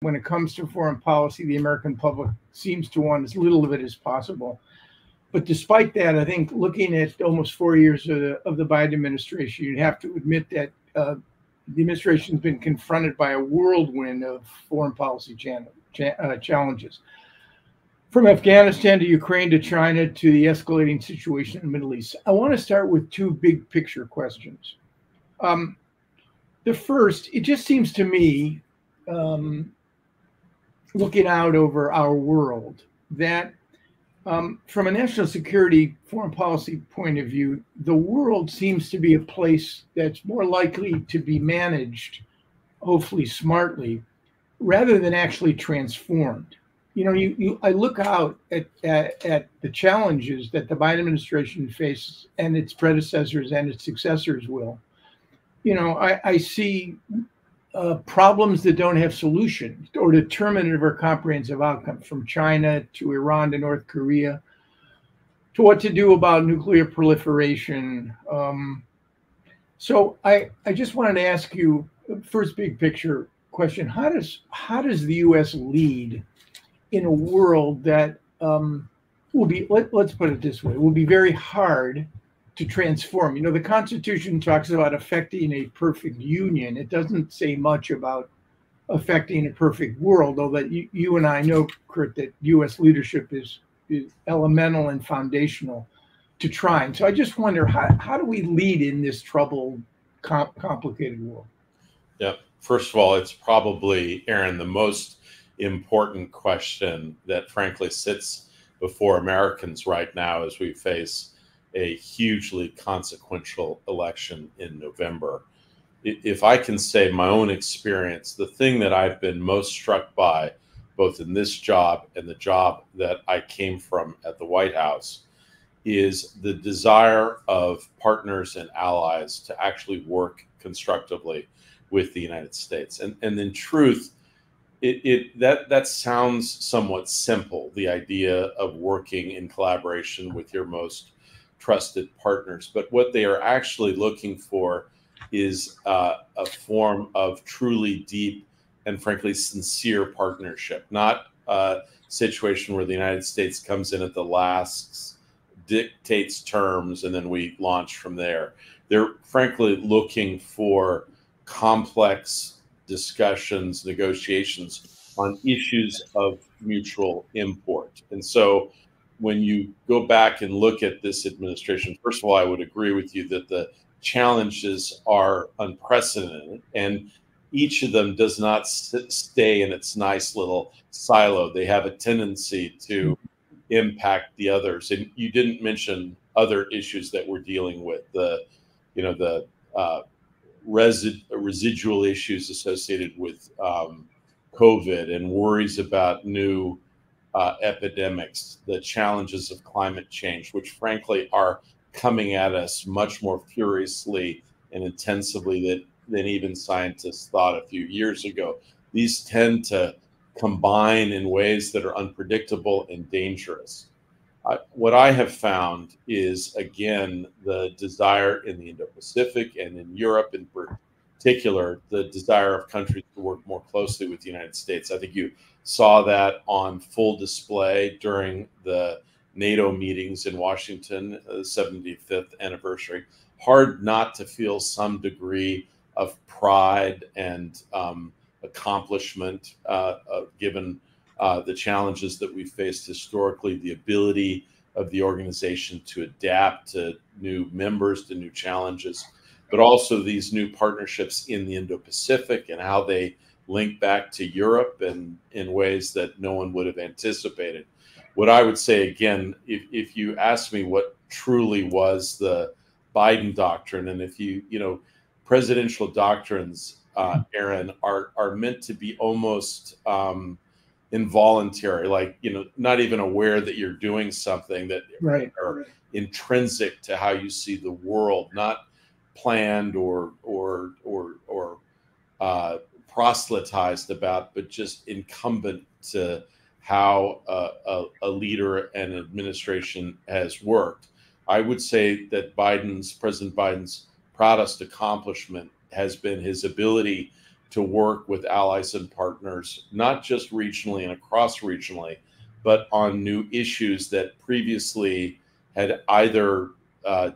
When it comes to foreign policy, the American public seems to want as little of it as possible. But despite that, I think looking at almost 4 years of the Biden administration, you'd have to admit that the administration's been confronted by a whirlwind of foreign policy challenges. From Afghanistan to Ukraine to China to the escalating situation in the Middle East. I want to start with two big picture questions. The first, it just seems to me, looking out over our world, that from a national security foreign policy point of view, the world seems to be a place that's more likely to be managed, hopefully smartly, rather than actually transformed. You know, I look out at the challenges that the Biden administration faces and its predecessors and its successors will. You know, I see problems that don't have solutions or determinative or comprehensive outcomes, from China to Iran to North Korea, to what to do about nuclear proliferation. So I just wanted to ask you, first big picture question, how does the U.S. lead in a world that will be, let's put it this way, will be very hard to transform? You know, the Constitution talks about affecting a perfect union. It doesn't say much about affecting a perfect world, although that you and I know, Kurt, that U.S. leadership is elemental and foundational to trying. So I just wonder, how do we lead in this troubled, complicated world? Yeah, first of all, it's probably, Aaron, the most important question that frankly sits before Americans right now as we face a hugely consequential election in November. If I can say my own experience, the thing that I've been most struck by, both in this job and the job that I came from at the White House, is the desire of partners and allies to actually work constructively with the United States. And in truth, that sounds somewhat simple, the idea of working in collaboration with your most trusted partners. But what they are actually looking for is a form of truly deep and frankly sincere partnership, not a situation where the United States comes in at the last, dictates terms, and then we launch from there. They're frankly looking for complex discussions, negotiations on issues of mutual import. And so when you go back and look at this administration, first of all, I would agree with you that the challenges are unprecedented, and each of them does not stay in its nice little silo. They have a tendency to impact the others. And you didn't mention other issues that we're dealing with, the residual issues associated with COVID and worries about new epidemics, the challenges of climate change, which frankly are coming at us much more furiously and intensively than even scientists thought a few years ago. These tend to combine in ways that are unpredictable and dangerous. What I have found is, again, the desire in the Indo-Pacific and in Europe in particular, the desire of countries to work more closely with the United States. I think you saw that on full display during the NATO meetings in Washington, the 75th anniversary. Hard not to feel some degree of pride and accomplishment given the challenges that we faced historically, the ability of the organization to adapt to new members, to new challenges, but also these new partnerships in the Indo-Pacific and how they link back to Europe and in ways that no one would have anticipated. What I would say, again, if you ask me what truly was the Biden doctrine, and if presidential doctrines, Aaron, are meant to be almost involuntary, like, not even aware that you're doing something, that are intrinsic to how you see the world, not planned or proselytized about, but just incumbent to how a leader and administration has worked. I would say that President Biden's proudest accomplishment has been his ability to work with allies and partners, not just regionally and across regionally, but on new issues that previously had either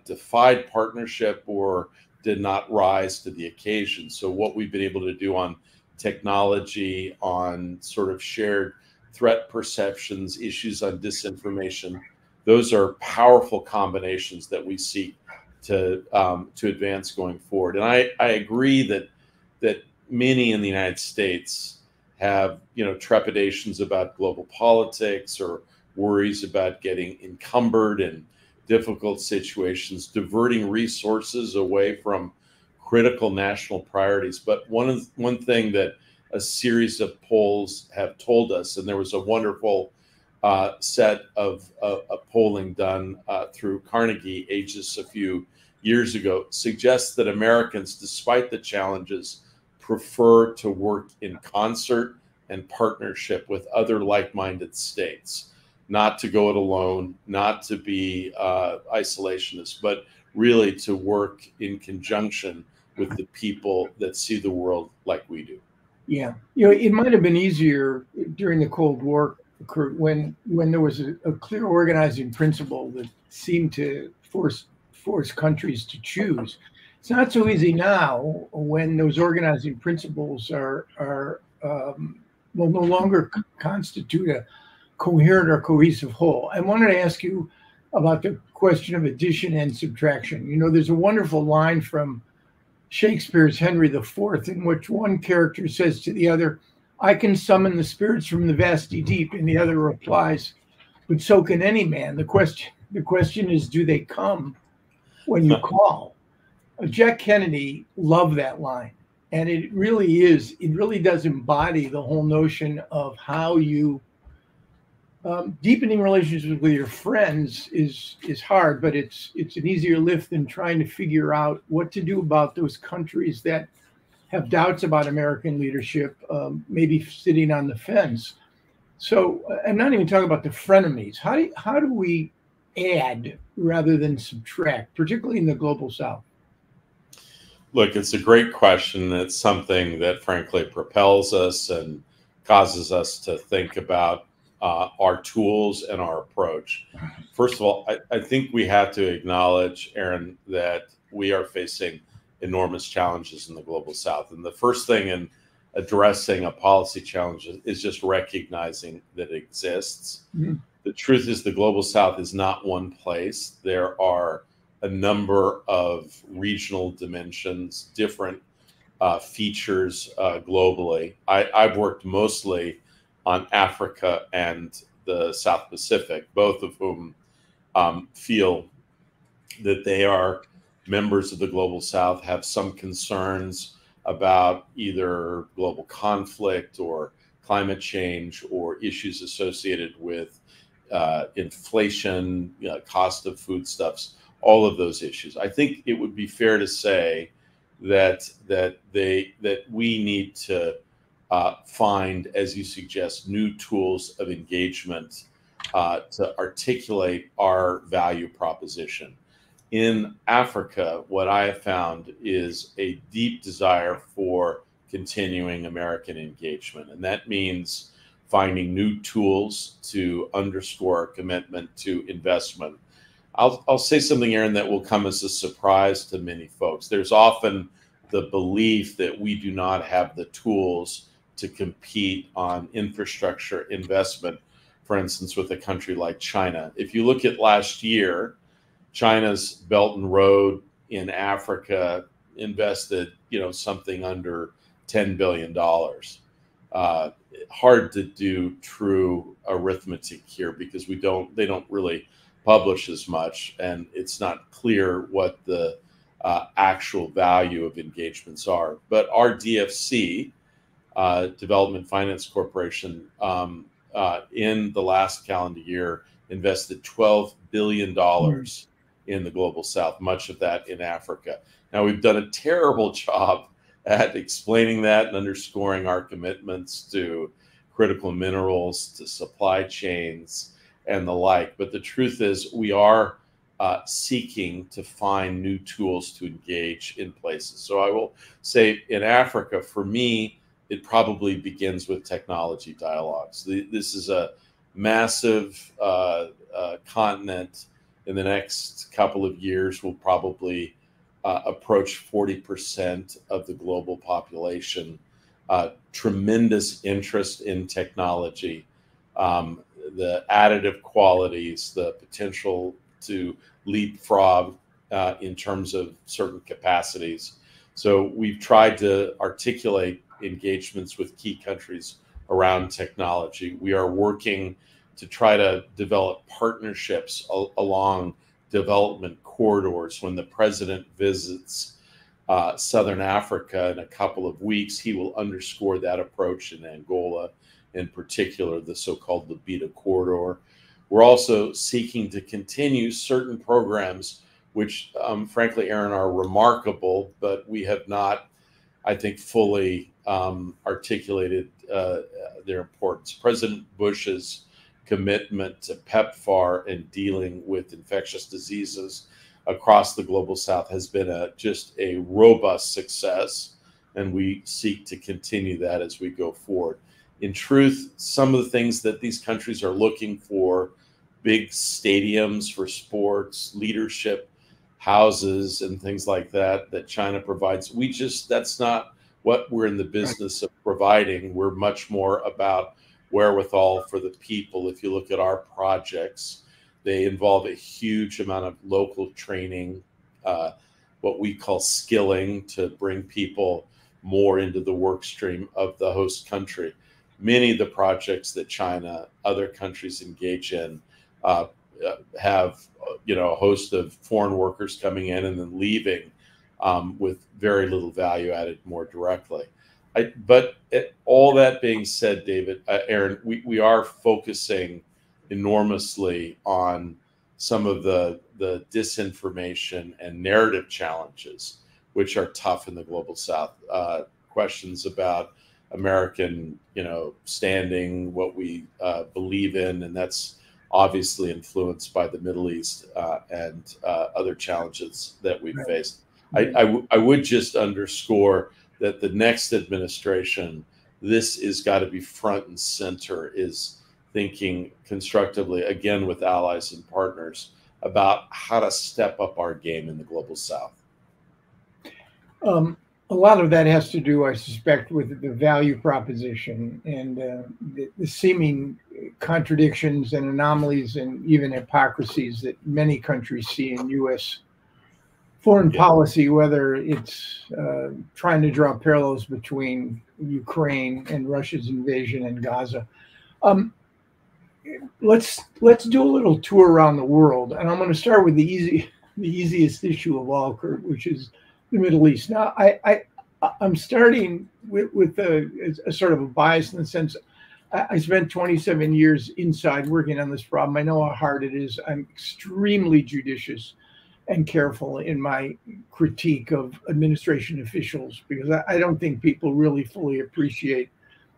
defied partnership or did not rise to the occasion. So what we've been able to do on technology, on sort of shared threat perceptions, issues on disinformation, those are powerful combinations that we seek to advance going forward. And I agree that many in the United States have, trepidations about global politics or worries about getting encumbered in difficult situations, diverting resources away from critical national priorities. But one thing that a series of polls have told us, and there was a wonderful set of polling done through Carnegie Aegis a few years ago, suggests that Americans, despite the challenges, prefer to work in concert and partnership with other like-minded states, not to go it alone, not to be isolationist, but really to work in conjunction with the people that see the world like we do. Yeah, it might have been easier during the Cold War, Kurt, when there was a clear organizing principle that seemed to force countries to choose. It's not so easy now when those organizing principles are will no longer constitute a coherent or cohesive whole. I wanted to ask you about the question of addition and subtraction. There's a wonderful line from Shakespeare's Henry IV in which one character says to the other, "I can summon the spirits from the vasty deep," and the other replies, "But so can any man." The question is, do they come when you call? Jack Kennedy loved that line. And it really does embody the whole notion of how you deepening relationships with your friends is hard, but it's an easier lift than trying to figure out what to do about those countries that have doubts about American leadership, maybe sitting on the fence. So I'm not even talking about the frenemies. How do we add rather than subtract, particularly in the global South? Look, it's a great question. It's something that frankly propels us and causes us to think about our tools and our approach. First of all, I think we have to acknowledge, Aaron, that we are facing enormous challenges in the global South. And the first thing in addressing a policy challenge is just recognizing that it exists. Mm-hmm. The truth is the global South is not one place. There are a number of regional dimensions, different features globally. I've worked mostly on Africa and the South Pacific, both of whom feel that they are members of the global South, have some concerns about either global conflict or climate change or issues associated with inflation, cost of foodstuffs, all of those issues. I think it would be fair to say that we need to find, as you suggest, new tools of engagement to articulate our value proposition. In Africa, what I have found is a deep desire for continuing American engagement, and that means finding new tools to underscore our commitment to investment. I'll say something, Aaron, that will come as a surprise to many folks. There's often the belief that we do not have the tools to compete on infrastructure investment, for instance, with a country like China. If you look at last year, China's Belt and Road in Africa invested, something under $10 billion. Hard to do true arithmetic here because they don't really publish as much, and it's not clear what the actual value of engagements are. But our DFC, Development Finance Corporation, in the last calendar year invested $12 billion in the global South, much of that in Africa. Now, we've done a terrible job at explaining that and underscoring our commitments to critical minerals, to supply chains, and the like. But the truth is we are seeking to find new tools to engage in places. So I will say in Africa, for me, it probably begins with technology dialogues. This is a massive continent. In the next couple of years will probably approach 40% of the global population. Tremendous interest in technology, the additive qualities, the potential to leapfrog in terms of certain capacities. So we've tried to articulate engagements with key countries around technology. We are working to try to develop partnerships along development corridors. When the president visits Southern Africa in a couple of weeks, he will underscore that approach in Angola, in particular, the so-called Lobito corridor. We're also seeking to continue certain programs which, frankly, Aaron, are remarkable, but we have not, I think, fully articulated their importance. President Bush's commitment to PEPFAR and dealing with infectious diseases across the global south has been just a robust success, and we seek to continue that as we go forward. In truth, some of the things that these countries are looking for, big stadiums for sports, leadership houses, and things like that, that China provides, that's not what we're in the business of providing. We're much more about wherewithal for the people. If you look at our projects, they involve a huge amount of local training, what we call skilling, to bring people more into the work stream of the host country. Many of the projects that China, other countries engage in, have a host of foreign workers coming in and then leaving with very little value added more directly. But all that being said, David, Aaron, we are focusing enormously on some of the disinformation and narrative challenges, which are tough in the global south. Questions about American, standing, what we believe in, and that's obviously influenced by the Middle East and other challenges that we've faced. I would just underscore that the next administration, this is got to be front and center, is thinking constructively, again, with allies and partners, about how to step up our game in the global south. A lot of that has to do, I suspect, with the value proposition and the seeming contradictions and anomalies and even hypocrisies that many countries see in U.S. foreign policy, whether it's trying to draw parallels between Ukraine and Russia's invasion in Gaza. Let's do a little tour around the world, and I'm going to start with the easiest issue of all, Kurt, which is the Middle East. Now, I'm starting with a sort of a bias in the sense I spent 27 years inside working on this problem. I know how hard it is. I'm extremely judicious and careful in my critique of administration officials, because I don't think people really fully appreciate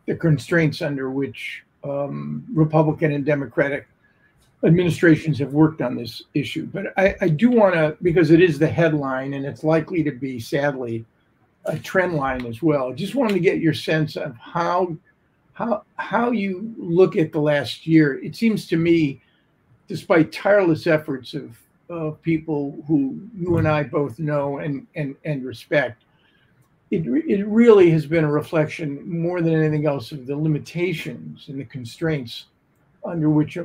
the constraints under which Republican and Democratic administrations have worked on this issue. But I do want to, because it is the headline and it's likely to be, sadly, a trend line as well. Just wanted to get your sense of how you look at the last year. It seems to me, despite tireless efforts of people who you and I both know and respect, it really has been a reflection, more than anything else, of the limitations and the constraints under which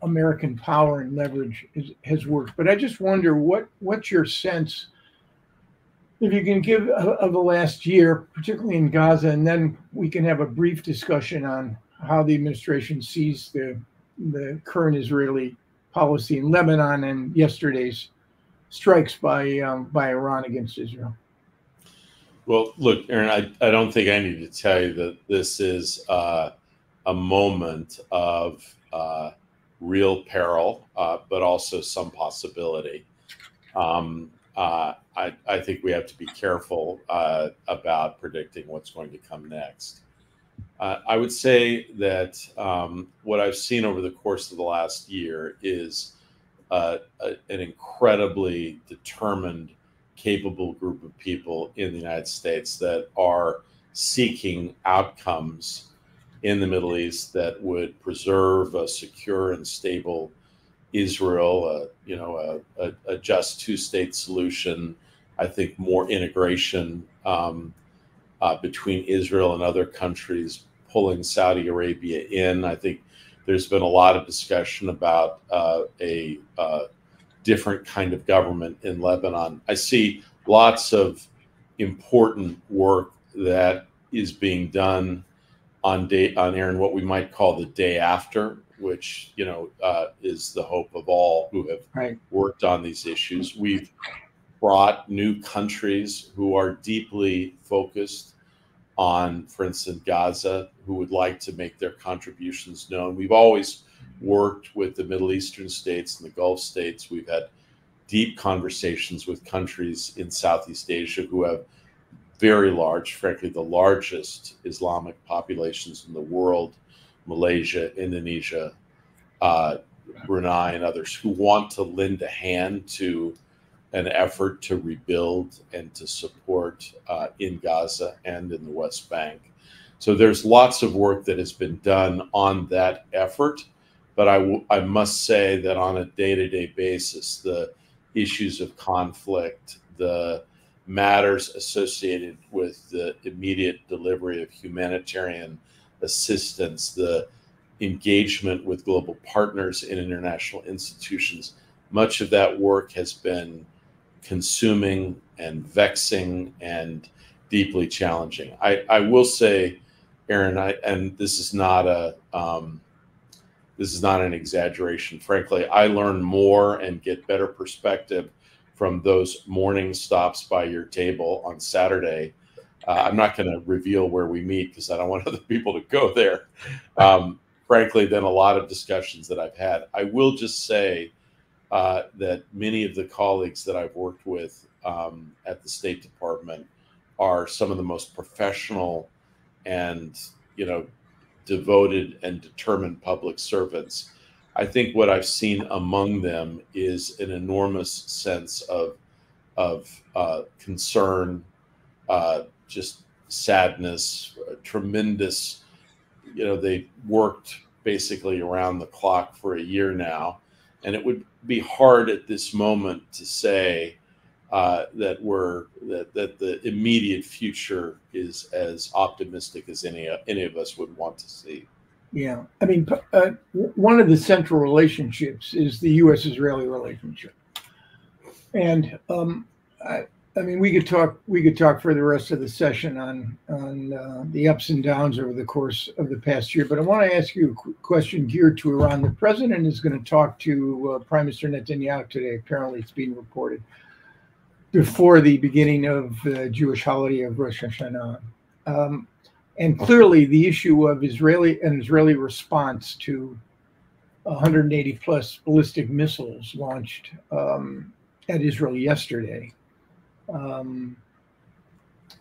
American power and leverage has worked. But I just wonder, what's your sense, if you can give, of the last year, particularly in Gaza, and then we can have a brief discussion on how the administration sees the current Israeli policy in Lebanon and yesterday's strikes by Iran against Israel. Well, look, Aaron, I don't think I need to tell you that this is a moment of real peril, but also some possibility. I think we have to be careful about predicting what's going to come next. I would say that what I've seen over the course of the last year is an incredibly determined, capable group of people in the United States that are seeking outcomes in the Middle East that would preserve a secure and stable Israel, a just two-state solution. I think more integration between Israel and other countries, pulling Saudi Arabia in. I think there's been a lot of discussion about a different kind of government in Lebanon. I see lots of important work that is being done on Aaron, what we might call the day after, which is the hope of all who have worked on these issues. We've brought new countries who are deeply focused on, for instance, Gaza, who would like to make their contributions known. We've always worked with the Middle Eastern states and the Gulf states. We've had deep conversations with countries in Southeast Asia who have very large, frankly, the largest Islamic populations in the world, Malaysia, Indonesia, Brunei, and others, who want to lend a hand to an effort to rebuild and to support in Gaza and in the West Bank. So there's lots of work that has been done on that effort, but I must say that on a day-to-day basis, the issues of conflict, the matters associated with the immediate delivery of humanitarian assistance, the engagement with global partners in international institutions, much of that work has been consuming and vexing and deeply challenging. I will say, Aaron, and this is not an exaggeration. Frankly, I learn more and get better perspective from those morning stops by your table on Saturday. I'm not going to reveal where we meet because I don't want other people to go there. Frankly, than a lot of discussions that I've had. I will just say that many of the colleagues that I've worked with at the State Department are some of the most professional and devoted and determined public servants. I think what I've seen among them is an enormous sense of concern, just sadness, tremendous. They worked basically around the clock for a year now, and it would be hard at this moment to say that the immediate future is as optimistic as any of us would want to see. Yeah, I mean, one of the central relationships is the U.S.-Israeli relationship, and I mean, we could talk for the rest of the session on the ups and downs over the course of the past year. But I want to ask you a question geared to Iran. The president is going to talk to Prime Minister Netanyahu today. Apparently, it's being reported before the beginning of the Jewish holiday of Rosh Hashanah. And clearly, the issue of Israeli response to 180 plus ballistic missiles launched at Israel yesterday. 2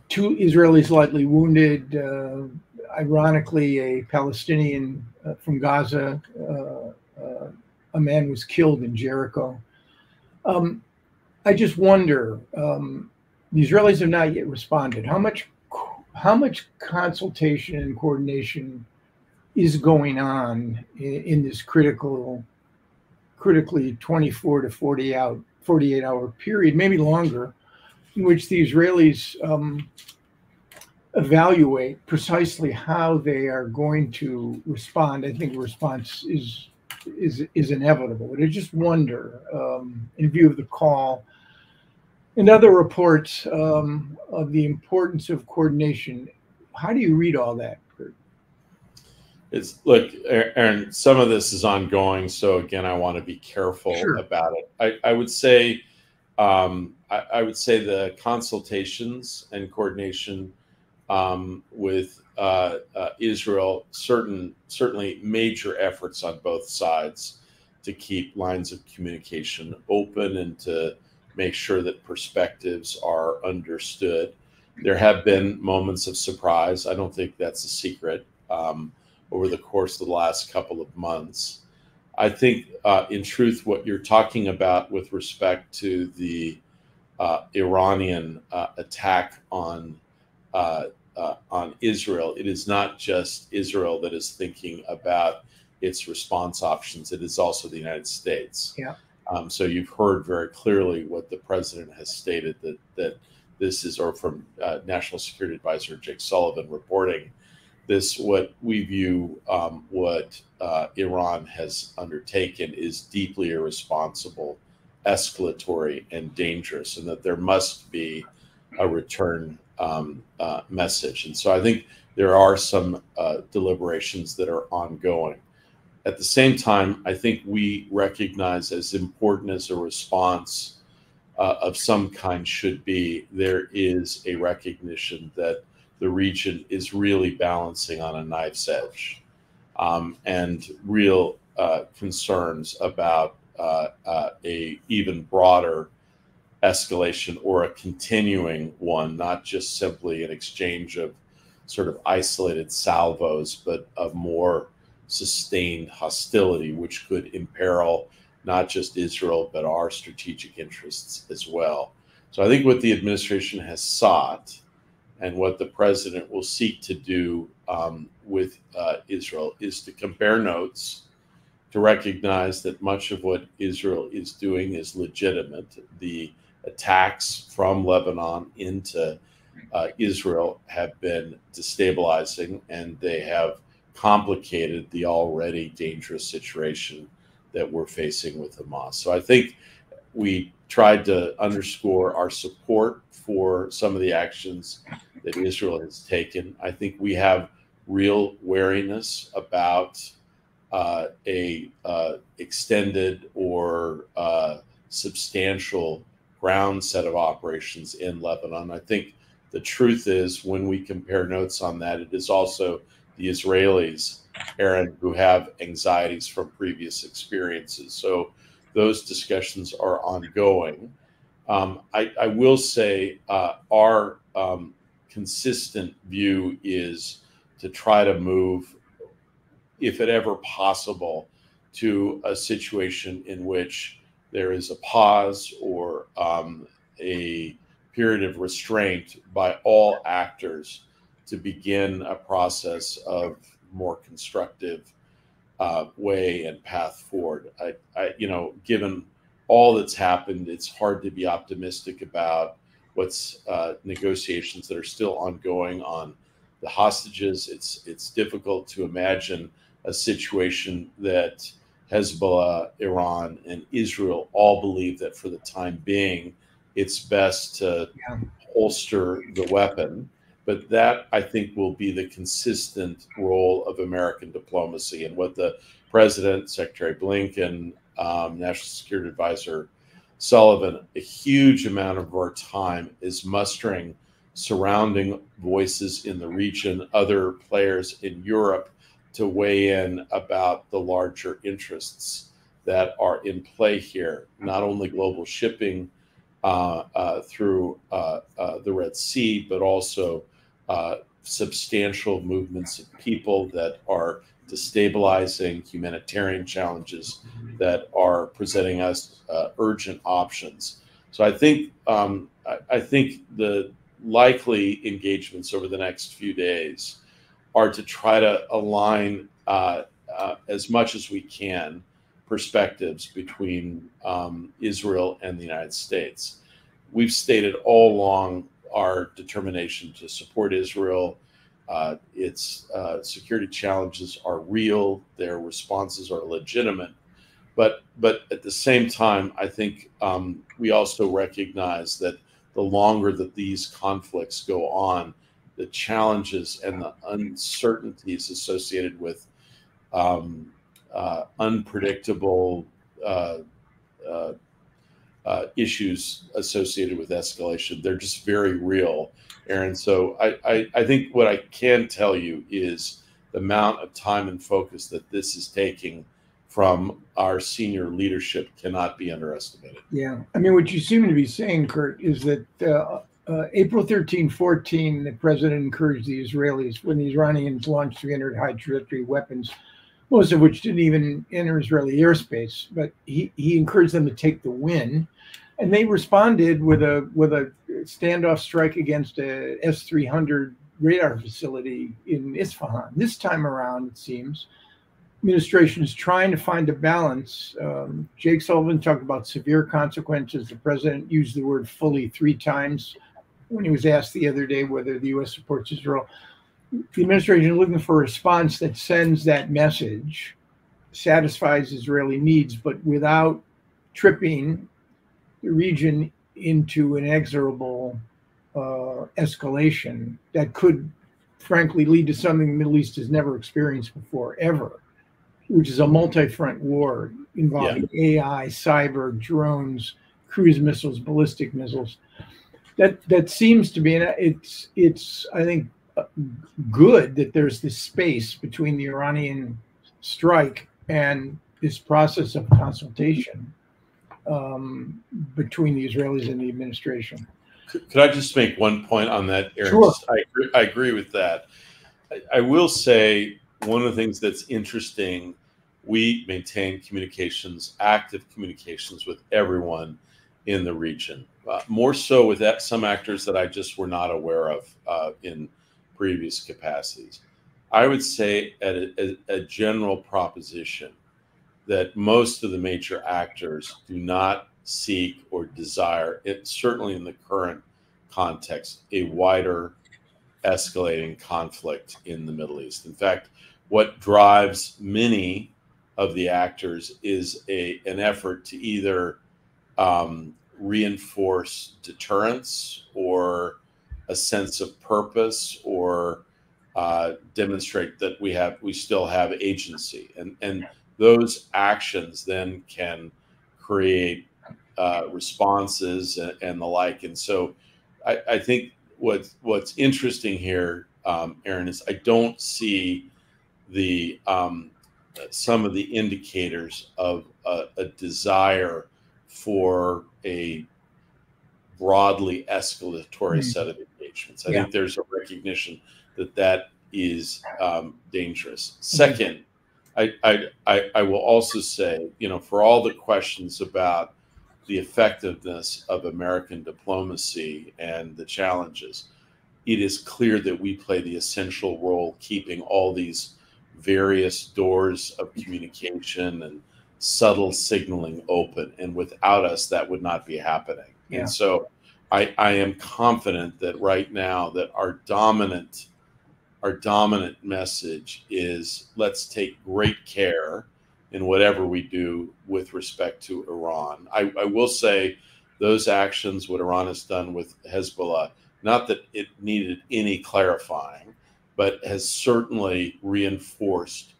Israelis lightly wounded. Ironically, a Palestinian from Gaza, a man was killed in Jericho. I just wonder, the Israelis have not yet responded. How much consultation and coordination is going on in this critically 24 to 48 hour period, maybe longer, in which the Israelis evaluate precisely how they are going to respond? I think response is inevitable. But I just wonder, in view of the call and other reports of the importance of coordination, how do you read all that, Kurt? Look, Aaron, some of this is ongoing, so again, I want to be careful about it. I would say the consultations and coordination with Israel, certainly major efforts on both sides to keep lines of communication open and to make sure that perspectives are understood. There have been moments of surprise. I don't think that's a secret over the course of the last couple of months. I think, in truth, what you're talking about with respect to the Iranian attack on Israel, it is not just Israel that is thinking about its response options. It is also the United States. Yeah. So you've heard very clearly what the president has stated, that this is, or from National Security Advisor Jake Sullivan reporting this, what we view what Iran has undertaken is deeply irresponsible, escalatory, and dangerous, and that there must be a return message. And so I think there are some deliberations that are ongoing. At the same time, I think we recognize, as important as a response of some kind should be, there is a recognition that the region is really balancing on a knife's edge, and real concerns about a even broader escalation or a continuing one, not just simply an exchange of sort of isolated salvos, but of more sustained hostility, which could imperil not just Israel, but our strategic interests as well. So I think what the administration has sought, and what the president will seek to do with Israel, is to compare notes, to recognize that much of what Israel is doing is legitimate. The attacks from Lebanon into Israel have been destabilizing, and they have complicated the already dangerous situation that we're facing with Hamas. So I think we tried to underscore our support for some of the actions that Israel has taken. I think we have real wariness about a extended or substantial ground set of operations in Lebanon. I think the truth is, when we compare notes on that, it is also the Israelis, Aaron, who have anxieties from previous experiences. So those discussions are ongoing. I will say our consistent view is to try to move, if it ever possible, to a situation in which there is a pause or a period of restraint by all actors to begin a process of more constructive way and path forward. Given all that's happened, it's hard to be optimistic about what's negotiations that are still ongoing on the hostages. It's difficult to imagine a situation that Hezbollah, Iran, and Israel all believe that for the time being, it's best to holster the weapon. But that, I think, will be the consistent role of American diplomacy, and what the President, Secretary Blinken, National Security Advisor Sullivan, a huge amount of our time is mustering surrounding voices in the region, other players in Europe, to weigh in about the larger interests that are in play here, not only global shipping through the Red Sea, but also substantial movements of people that are destabilizing, humanitarian challenges that are presenting us urgent options. So I think the likely engagements over the next few days are to try to align as much as we can perspectives between Israel and the United States. We've stated all along our determination to support Israel. Its security challenges are real. Their responses are legitimate. But at the same time, I think we also recognize that the longer that these conflicts go on, the challenges and the uncertainties associated with unpredictable issues associated with escalation, they're just very real, Aaron. So I think what I can tell you is the amount of time and focus that this is taking from our senior leadership cannot be underestimated. Yeah. I mean, what you seem to be saying, Kurt, is that April 13, 14, the president encouraged the Israelis, when the Iranians launched 300 high trajectory weapons, most of which didn't even enter Israeli airspace. But he encouraged them to take the win, and they responded with a standoff strike against a S-300 radar facility in Isfahan. This time around, it seems, administration is trying to find a balance. Jake Sullivan talked about severe consequences. The president used the word fully 3 times when he was asked the other day whether the U.S. supports Israel. The administration is looking for a response that sends that message, satisfies Israeli needs, but without tripping the region into an inexorable escalation that could, frankly, lead to something the Middle East has never experienced before, ever, which is a multi-front war involving AI, cyber, drones, cruise missiles, ballistic missiles. That seems to be, it's I think, good that there's this space between the Iranian strike and this process of consultation between the Israelis and the administration. Could I just make one point on that, Aaron? Sure. I agree with that. I will say one of the things that's interesting, we maintain communications, active communications with everyone in the region, more so with some actors that I just were not aware of in previous capacities. I would say at a general proposition that most of the major actors do not seek or desire, certainly in the current context, a wider escalating conflict in the Middle East. In fact, what drives many of the actors is an effort to either reinforce deterrence or a sense of purpose, or demonstrate that we still have agency, and those actions then can create responses and the like. And so I think what's interesting here, Aaron, is I don't see the some of the indicators of a desire for a broadly escalatory set of engagements. I think there's a recognition that is dangerous. Second, I will also say, for all the questions about the effectiveness of American diplomacy and the challenges, it is clear that we play the essential role keeping all these various doors of communication and subtle signaling open. And without us, that would not be happening. And so I am confident that right now that our dominant message is, let's take great care in whatever we do with respect to Iran. I will say those actions, what Iran has done with Hezbollah, not that it needed any clarifying, but has certainly reinforced,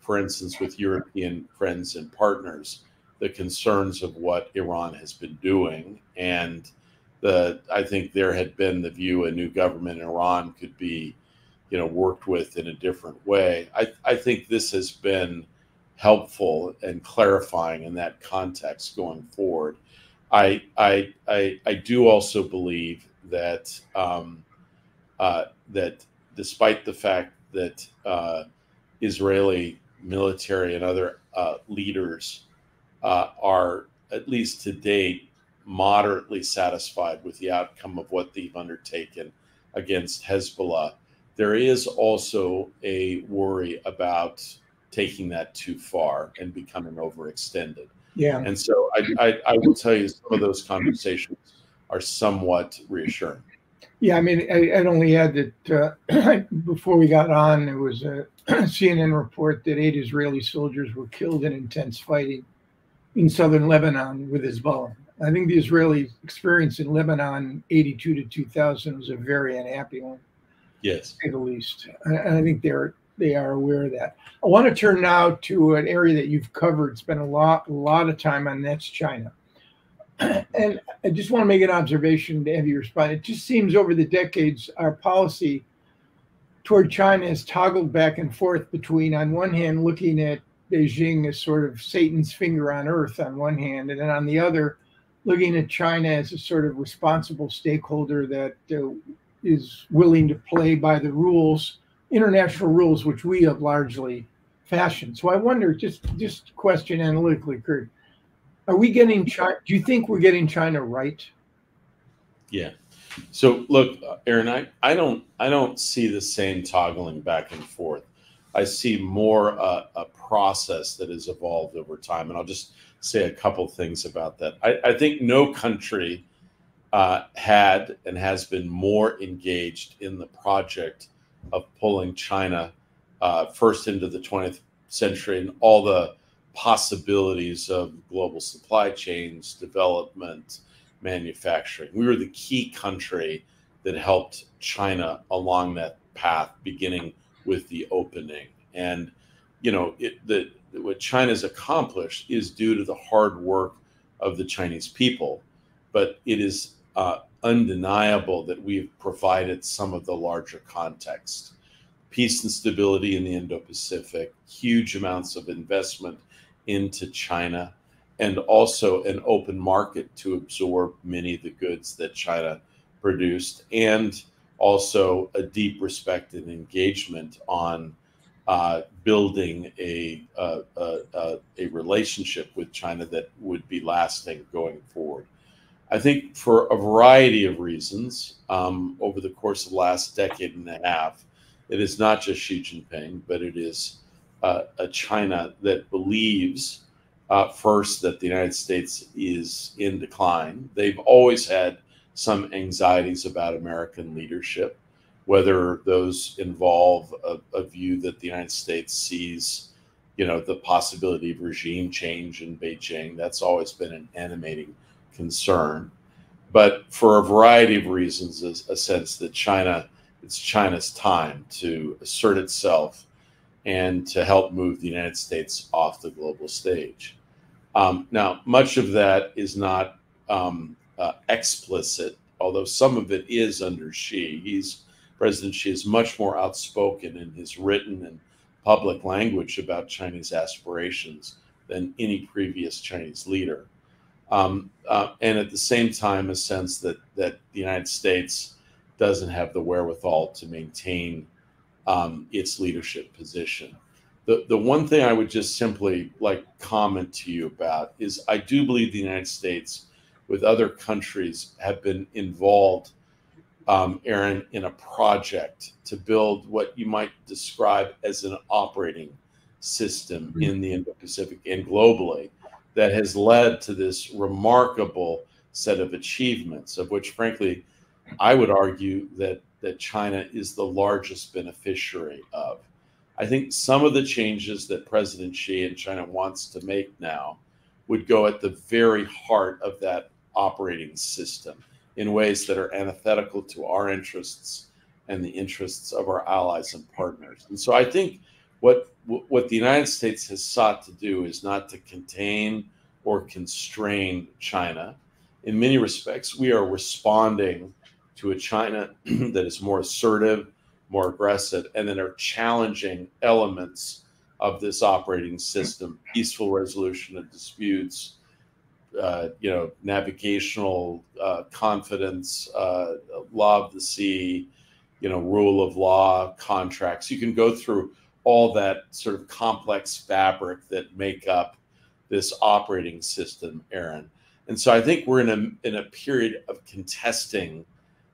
for instance, with European friends and partners, the concerns of what Iran has been doing. And I think there had been the view a new government in Iran could be, worked with in a different way. I think this has been helpful and clarifying in that context going forward. I do also believe that that despite the fact that Israeli military and other leaders are, at least to date, moderately satisfied with the outcome of what they've undertaken against Hezbollah, there is also a worry about taking that too far and becoming overextended. Yeah. And so I will tell you, some of those conversations are somewhat reassuring. Yeah, I mean, I'd only add that before we got on, there was a CNN report that 8 Israeli soldiers were killed in intense fighting in southern Lebanon with Hezbollah. I think the Israeli experience in Lebanon, 82 to 2000, was a very unhappy one. Yes, to say the least. And I think they are aware of that. I want to turn now to an area that you've covered, spent a lot of time on, and that's China. And I just want to make an observation to have you respond. It just seems over the decades, our policy toward China has toggled back and forth between, on one hand, looking at Beijing as sort of Satan's finger on earth on one hand, and then on the other, looking at China as a sort of responsible stakeholder that is willing to play by the rules, international rules, which we have largely fashion. So I wonder, just question analytically, Kurt, are we getting China? Do you think we're getting China right? Yeah. So look, Aaron, I don't see the same toggling back and forth. I see more a process that has evolved over time, and I'll just say a couple things about that. I think no country had and has been more engaged in the project of pulling China first into the 20th century and all the possibilities of global supply chains, development, manufacturing. We were the key country that helped China along that path, beginning with the opening. And, you know, what China's accomplished is due to the hard work of the Chinese people, but it is undeniable that we've provided some of the larger context. Peace and stability in the Indo-Pacific, huge amounts of investment into China, and also an open market to absorb many of the goods that China produced, and also a deep respect and engagement on building a relationship with China that would be lasting going forward. I think for a variety of reasons, over the course of the last decade and a half, it is not just Xi Jinping, but it is a China that believes first that the United States is in decline. They've always had some anxieties about American leadership, whether those involve a view that the United States sees, you know, the possibility of regime change in Beijing. That's always been an animating concern. But for a variety of reasons, a sense that it's China's time to assert itself and to help move the United States off the global stage. Now, much of that is not explicit, although some of it is under Xi. President Xi is much more outspoken in his written and public language about Chinese aspirations than any previous Chinese leader. And at the same time, a sense that the United States doesn't have the wherewithal to maintain its leadership position. The one thing I would just simply like comment to you about is I do believe the United States with other countries have been involved, Aaron, in a project to build what you might describe as an operating system in the Indo-Pacific and globally that has led to this remarkable set of achievements, of which, frankly, I would argue that China is the largest beneficiary of. I think some of the changes that President Xi and China wants to make now would go at the very heart of that operating system in ways that are antithetical to our interests and the interests of our allies and partners. And so I think what the United States has sought to do is not to contain or constrain China. In many respects, we are responding to a China that is more assertive, more aggressive, and that are challenging elements of this operating system: peaceful resolution of disputes, navigational confidence, law of the sea, rule of law, contracts. You can go through all that sort of complex fabric that make up this operating system, Aaron. And so I think we're in a period of contesting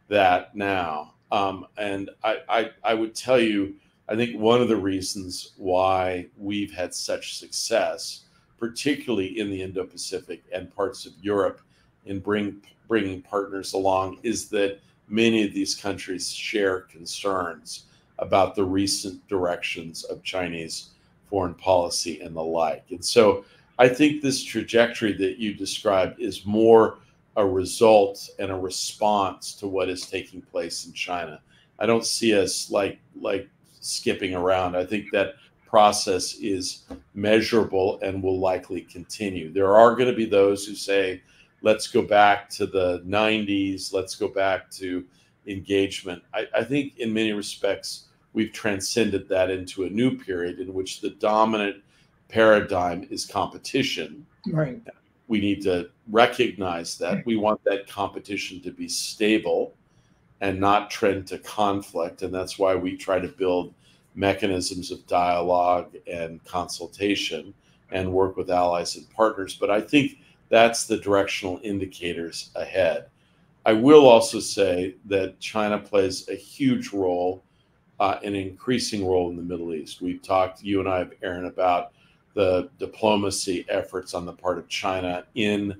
that now. And I would tell you, I think one of the reasons why we've had such success, particularly in the Indo-Pacific and parts of Europe, in bringing partners along, is that many of these countries share concerns about the recent directions of Chinese foreign policy and the like. And so I think this trajectory that you described is more a result and a response to what is taking place in China. I don't see us like skipping around. I think that process is measurable and will likely continue. There are going to be those who say, let's go back to the 90s, let's go back to engagement. I think in many respects, we've transcended that into a new period in which the dominant paradigm is competition. Right. We need to recognize that. We want that competition to be stable and not trend to conflict. And that's why we try to build mechanisms of dialogue and consultation and work with allies and partners. But I think that's the directional indicators ahead. I will also say that China plays a huge role, an increasing role in the Middle East. We've talked, you and I, Aaron, about the diplomacy efforts on the part of China in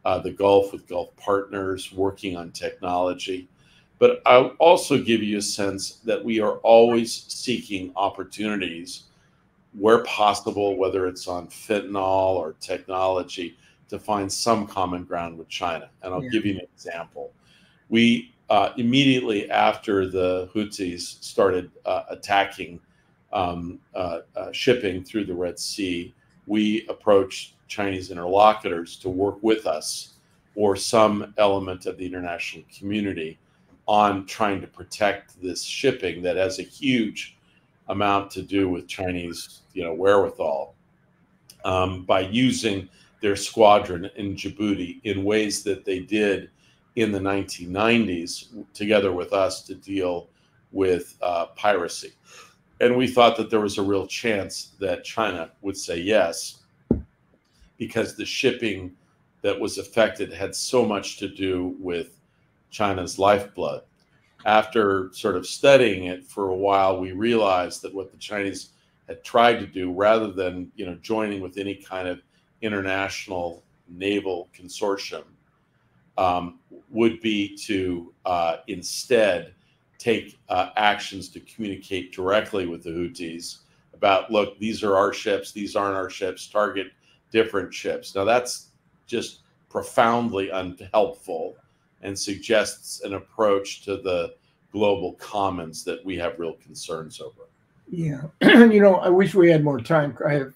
the Gulf with Gulf partners working on technology. But I'll also give you a sense that we are always seeking opportunities where possible, whether it's on fentanyl or technology, to find some common ground with China. And I'll give you an example. We immediately after the Houthis started attacking shipping through the Red Sea, we approached Chinese interlocutors to work with us or some element of the international community on trying to protect this shipping that has a huge amount to do with Chinese, wherewithal, by using their squadron in Djibouti in ways that they did in the 1990s together with us to deal with piracy. And we thought that there was a real chance that China would say yes, because the shipping that was affected had so much to do with China's lifeblood. After sort of studying it for a while, we realized that what the Chinese had tried to do, rather than joining with any kind of international naval consortium, would be to instead take actions to communicate directly with the Houthis about, look, these are our ships, these aren't our ships, target different ships. Now that's just profoundly unhelpful and suggests an approach to the global commons that we have real concerns over. Yeah, I wish we had more time. I have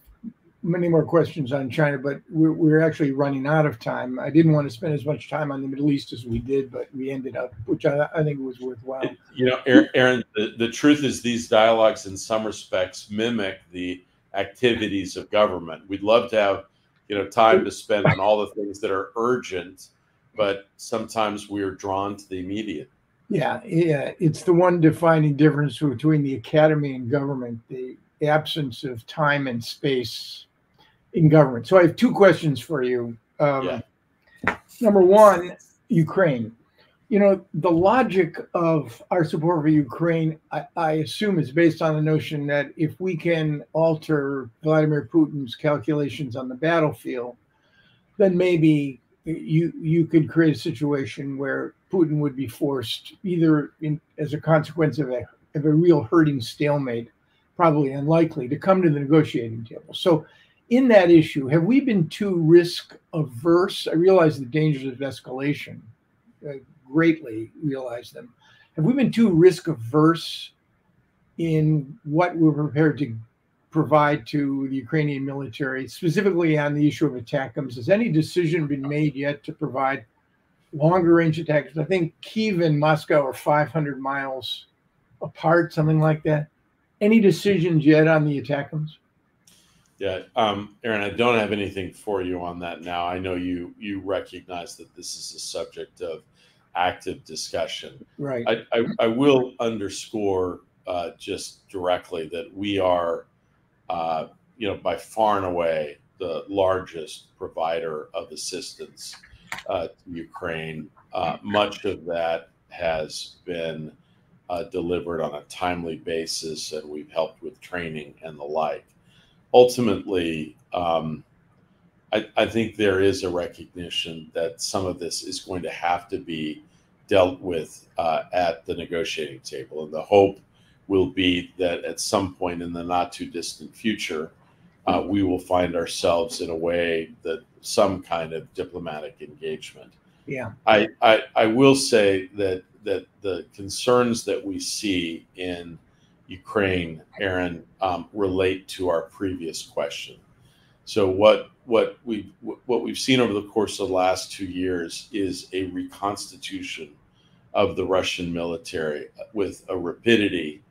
many more questions on China, but we're actually running out of time. I didn't want to spend as much time on the Middle East as we did, but we ended up, which I think was worthwhile. Aaron, the truth is these dialogues in some respects mimic the activities of government. We'd love to have, time to spend on all the things that are urgent, but sometimes we're drawn to the immediate. Yeah, it's the one defining difference between the academy and government, the absence of time and space in government. So I have two questions for you. Number one, Ukraine. The logic of our support for Ukraine, I assume, is based on the notion that if we can alter Vladimir Putin's calculations on the battlefield, then maybe you could create a situation where Putin would be forced, either as a consequence of a real hurting stalemate, probably unlikely, to come to the negotiating table. So in that issue, have we been too risk averse? I realize the dangers of escalation, greatly realize them. Have we been too risk averse in what we're prepared to provide to the Ukrainian military, specifically on the issue of ATACMS? Has any decision been made yet to provide longer range attacks? I think Kyiv and Moscow are 500 miles apart, something like that. Any decisions yet on the ATACMS? Yeah, Aaron, I don't have anything for you on that now. I know you recognize that this is a subject of active discussion. Right. I will underscore just directly that we are, by far and away the largest provider of assistance to Ukraine. Much of that has been delivered on a timely basis, and we've helped with training and the like. Ultimately, I think there is a recognition that some of this is going to have to be dealt with at the negotiating table. And the hope will be that at some point in the not too distant future, we will find ourselves in a way that some kind of diplomatic engagement. Yeah. I will say that the concerns that we see in Ukraine, Aaron, relate to our previous question. So what we've seen over the course of the last 2 years is a reconstitution of the Russian military with a rapidity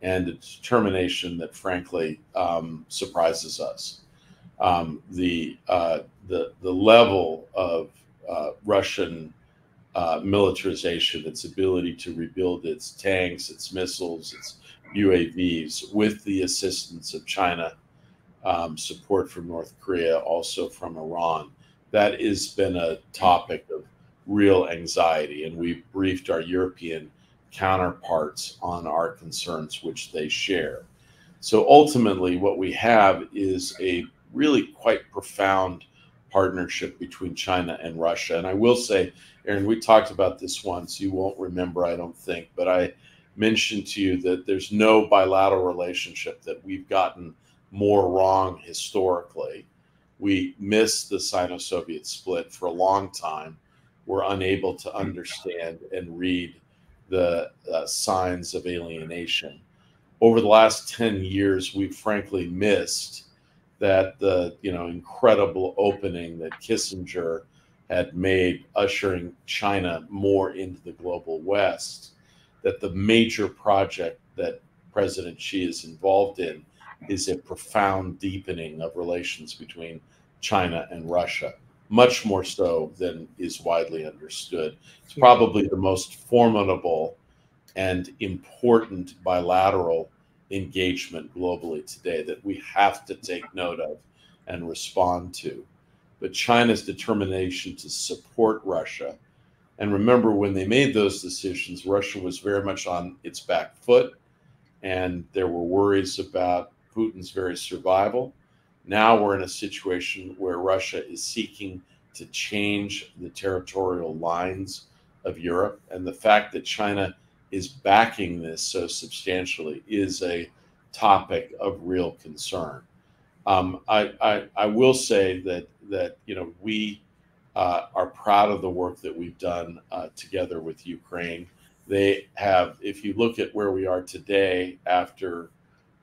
and a determination that, frankly, surprises us. The level of Russian militarization, its ability to rebuild its tanks, its missiles, its UAVs with the assistance of China, support from North Korea, also from Iran. That has been a topic of real anxiety, and we've briefed our European counterparts on our concerns, which they share. So ultimately, what we have is a really quite profound partnership between China and Russia. And I will say, Aaron, we talked about this once. You won't remember, I don't think, but I mentioned to you that there's no bilateral relationship that we've gotten more wrong historically. We missed the Sino-Soviet split for a long time. We're unable to understand and read the signs of alienation. Over the last 10 years, we've frankly missed that the incredible opening that Kissinger had made, ushering China more into the global West, that the major project that President Xi is involved in is a profound deepening of relations between China and Russia, much more so than is widely understood. It's probably the most formidable and important bilateral engagement globally today that we have to take note of and respond to. But China's determination to support Russia, and remember, when they made those decisions, Russia was very much on its back foot, and there were worries about Putin's very survival. Now we're in a situation where Russia is seeking to change the territorial lines of Europe, and the fact that China is backing this so substantially is a topic of real concern. I will say that we are proud of the work that we've done together with Ukraine. They have, if you look at where we are today after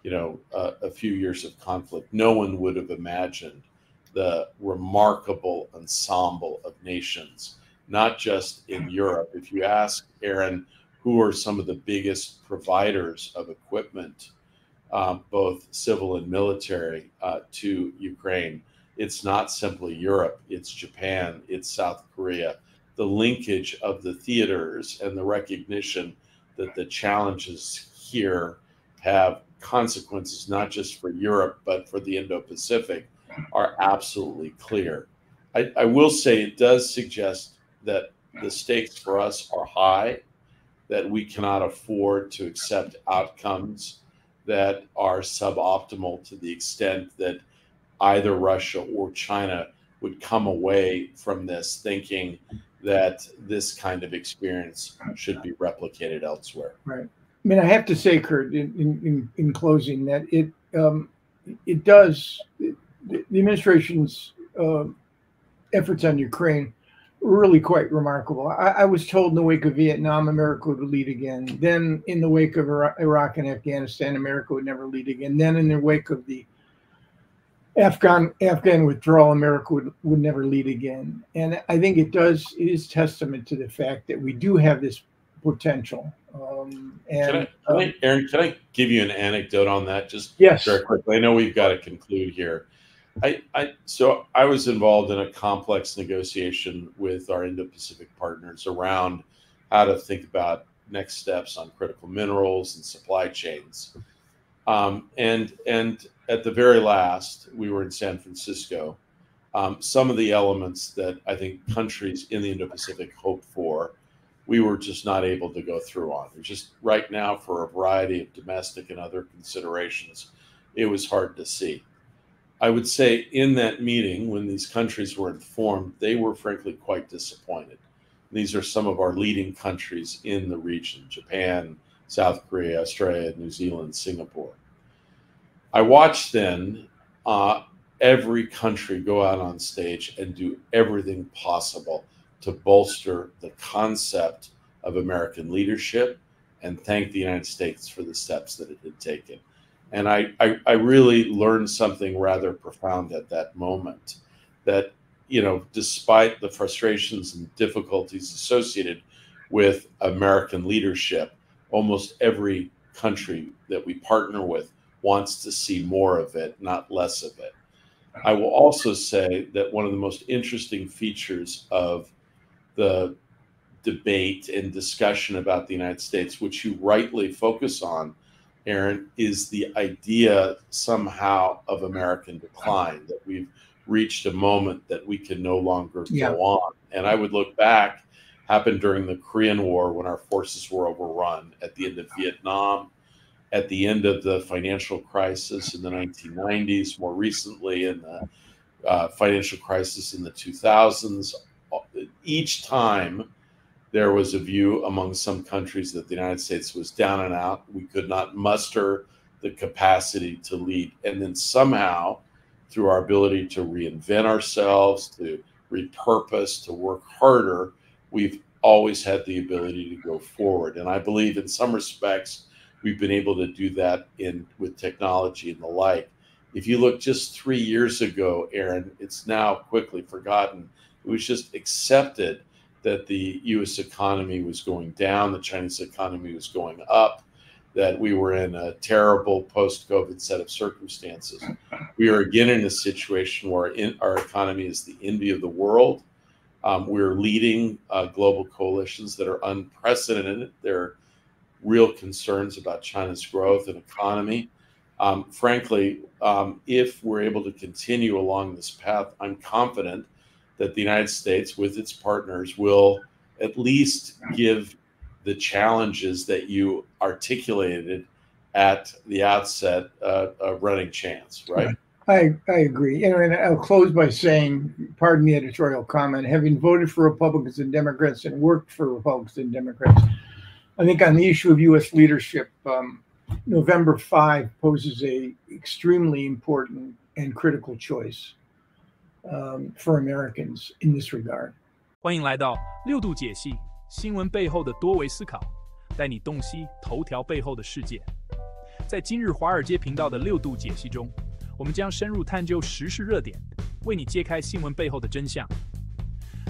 a few years of conflict, no one would have imagined the remarkable ensemble of nations, not just in Europe. If you ask Aaron, who are some of the biggest providers of equipment, both civil and military, to Ukraine, it's not simply Europe, it's Japan, it's South Korea. The linkage of the theaters and the recognition that the challenges here have consequences not just for Europe, but for the Indo-Pacific are absolutely clear. I will say it does suggest that the stakes for us are high, that we cannot afford to accept outcomes that are suboptimal to the extent that either Russia or China would come away from this thinking that this kind of experience should be replicated elsewhere. Right. I mean, I have to say, Kurt, in closing, that it does, the administration's efforts on Ukraine were really quite remarkable. I was told in the wake of Vietnam, America would lead again. Then in the wake of Iraq and Afghanistan, America would never lead again. Then in the wake of the Afghan withdrawal, America would never lead again. And I think it is testament to the fact that we do have this potential. Aaron, can I give you an anecdote on that? Just yes, very quickly. I know we've got to conclude here. So I was involved in a complex negotiation with our Indo-Pacific partners around how to think about next steps on critical minerals and supply chains. And at the very last, we were in San Francisco. Some of the elements that I think countries in the Indo-Pacific hope for, we were just not able to go through on. It's just right now, for a variety of domestic and other considerations, it was hard to see. I would say in that meeting, when these countries were informed, they were frankly quite disappointed. These are some of our leading countries in the region: Japan, South Korea, Australia, New Zealand, Singapore. I watched then every country go out on stage and do everything possible to bolster the concept of American leadership and thank the United States for the steps that it had taken. And I really learned something rather profound at that moment, that, despite the frustrations and difficulties associated with American leadership, almost every country that we partner with wants to see more of it, not less of it. I will also say that one of the most interesting features of the debate and discussion about the United States, which you rightly focus on, Aaron, is the idea somehow of American decline, that we've reached a moment that we can no longer go on. And I would look back, happened during the Korean War when our forces were overrun, at the end of Vietnam, at the end of the financial crisis in the 1990s, more recently in the financial crisis in the 2000s. Each time there was a view among some countries that the United States was down and out. We could not muster the capacity to lead. And then somehow, through our ability to reinvent ourselves, to repurpose, to work harder, we've always had the ability to go forward. And I believe in some respects, we've been able to do that with technology and the like. If you look just 3 years ago, Aaron, it's now quickly forgotten. It was just accepted that the US economy was going down, the Chinese economy was going up, that we were in a terrible post-COVID set of circumstances. We are again in a situation where our economy is the envy of the world. We're leading global coalitions that are unprecedented. There are real concerns about China's growth and economy. Frankly, if we're able to continue along this path, I'm confident that the United States, with its partners, will at least give the challenges that you articulated at the outset a running chance, right? I agree. And I'll close by saying, pardon the editorial comment, having voted for Republicans and Democrats and worked for Republicans and Democrats, I think on the issue of U.S. leadership, November 5 poses a extremely important and critical choice for Americans in this regard. 欢迎来到6度解析新闻背后的多维思考，带你洞悉头条背后的世界。在今日华尔街频道的6度解析中，我们将深入探究时事热点，为你揭开新闻背后的真相。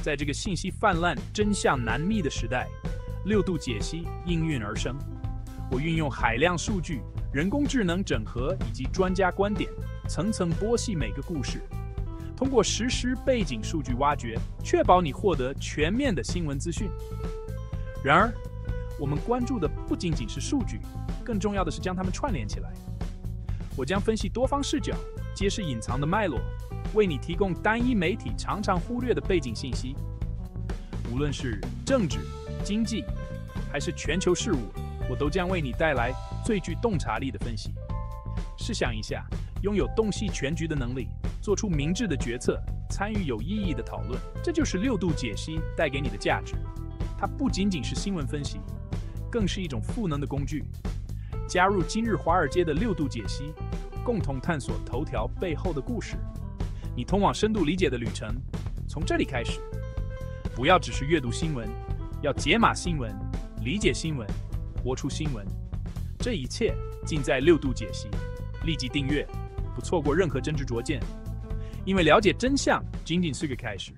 在这个信息泛滥、真相难觅的时代，6度解析应运而生。我运用海量数据、人工智能整合以及专家观点，层层剥析每个故事。通过实时背景数据挖掘，确保你获得全面的新闻资讯。然而，我们关注的不仅仅是数据，更重要的是将它们串联起来。我将分析多方视角，揭示隐藏的脉络，为你提供单一媒体常常忽略的背景信息。无论是政治、经济，还是全球事务，我都将为你带来最具洞察力的分析。试想一下，拥有洞悉全局的能力，做出明智的决策，参与有意义的讨论，这就是6度解析带给你的价值。它不仅仅是新闻分析，更是一种赋能的工具。加入今日华尔街的6度解析，共同探索头条背后的故事。你通往深度理解的旅程，从这里开始。不要只是阅读新闻，要解码新闻，理解新闻，活出新闻。这一切尽在6度解析。立即订阅，不错过任何真知灼见。因为了解真相仅仅是个开始。